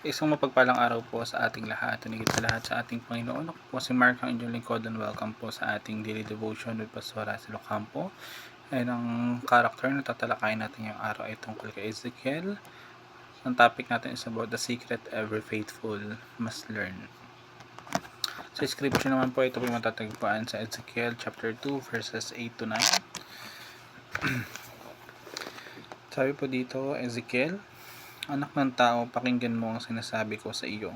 Isang mapagpalang araw po sa ating lahat, higit sa lahat sa ating Panginoon. Ako po si Mark, ang inyong lingkod, and welcome po sa ating daily devotion with Pastor Russell Ocampo. And ang character na tatalakayin natin yung araw ay tungkol kay Ezekiel. Ang topic natin is about the secret every faithful must learn. Sa scripture naman po, ito po yung matatagpuan sa Ezekiel chapter 2 verses 8 to 9. Sabi po dito, Ezekiel, anak ng tao, pakinggan mo ang sinasabi ko sa iyo.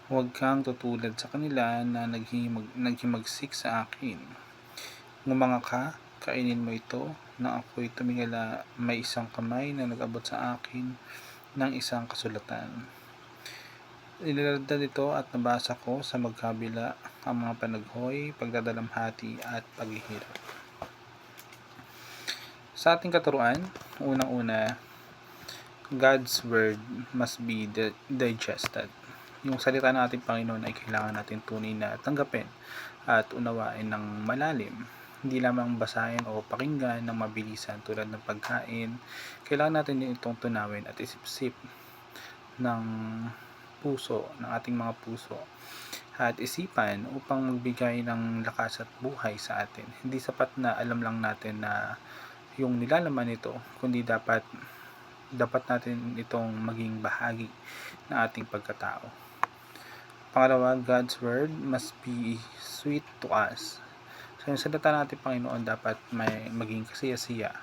Huwag kang tutulad sa kanila na naghimagsik sa akin. Ngumanga ka, kainin mo ito, nang ako'y tumingala, may isang kamay na nag-abot sa akin ng isang kasulatan. Inilalagda nito at nabasa ko sa magkabila ang mga panaghoy, pagdadalamhati at paghihirap. Sa ating katuruan, unang-una, God's word must be digested. Yung salita ng ating Panginoon ay kailangan natin tunay na tanggapin at unawain ng malalim. Hindi lamang basahin o pakinggan ng mabilisan tulad ng pagkain. Kailangan natin din itong tunawin at isip-sip ng puso, ng ating mga puso at isipan upang magbigay ng lakas at buhay sa atin. Hindi sapat na alam lang natin na yung nilalaman nito, kundi dapat natin itong maging bahagi ng ating pagkatao. Pangalawa, God's word must be sweet to us. So yung salita ng ating Panginoon dapat may maging kasiyasiya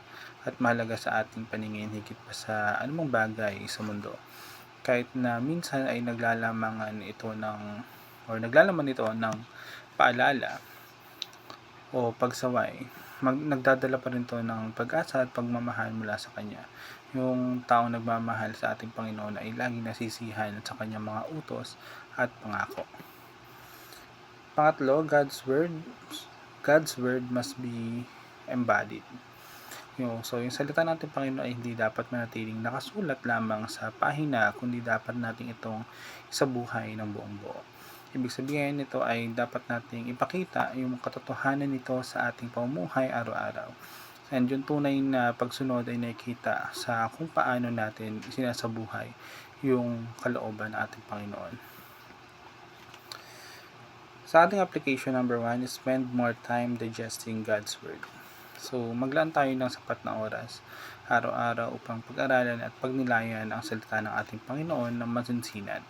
at mahalaga sa ating paningin higit pa sa anumang bagay sa mundo. Kahit na minsan ay naglalaman ito ng paalala o pagsaway, nagdadala pa rin ito ng pag-asa at pagmamahal mula sa Kanya. Yung taong nagmamahal sa ating Panginoon ay laging nasisihan sa Kanyang mga utos at pangako. Pangatlo, God's word must be embodied. So yung salita natin Panginoon ay hindi dapat manatiling nakasulat lamang sa pahina, kundi dapat natin itong isabuhay ng buong buo. Ibig sabihin nito ay dapat nating ipakita yung katotohanan nito sa ating pamumuhay araw-araw. And yung tunay na pagsunod ay nakikita sa kung paano natin sinasabuhay yung kalooban ng ating Panginoon. Sa ating application number 1 is spend more time digesting God's Word. So, maglaan tayo ng sapat na oras araw-araw upang pag-aralan at pagnilayan ang salita ng ating Panginoon ng masinsinan.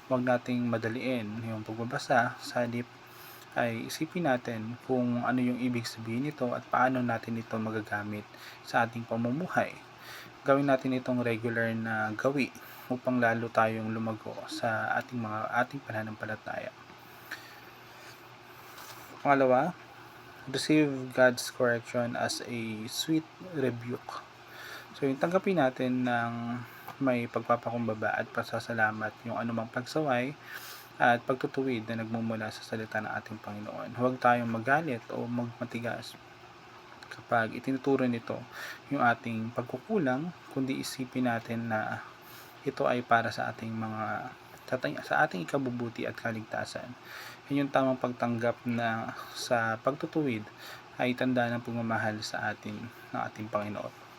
Huwag nating madaliin yung pagbabasa, sa halip ay isipin natin kung ano yung ibig sabihin nito at paano natin ito magagamit sa ating pamumuhay. Gawin natin itong regular na gawi upang lalo tayong lumago sa ating pananampalataya. Pangalawa, receive God's correction as a sweet rebuke. So yung tanggapin natin ng may pagpapakumbaba at pasasalamat yung anumang pagsaway at pagtutuwid na nagmumula sa salita ng ating Panginoon. Huwag tayong magalit o magmatigas kapag itinuturo nito yung ating pagkukulang, kundi isipin natin na ito ay para sa ating ikabubuti at kaligtasan. Yung tamang pagtanggap na sa pagtutuwid ay tanda ng pagmamahal sa atin ng ating Panginoon.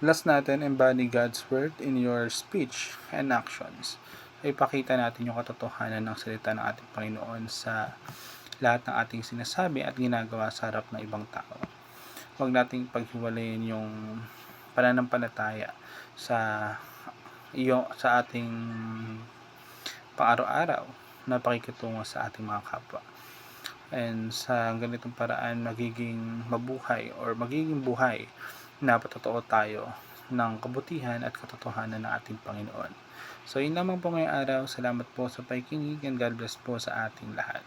Last natin, embody God's word in your speech and actions. Ay pakita natin yung katotohanan ng salita ng ating Panginoon sa lahat ng ating sinasabi at ginagawa sa harap ng ibang tao. Huwag nating paghiwalayin yung pananampalataya sa ating pang-araw-araw na pakikitungo sa ating mga kapwa. And sa ganitong paraan, magiging buhay na patotoo tayo ng kabutihan at katotohanan ng ating Panginoon. So yun lamang po ngayong araw. Salamat po sa pakikinig and God bless po sa ating lahat.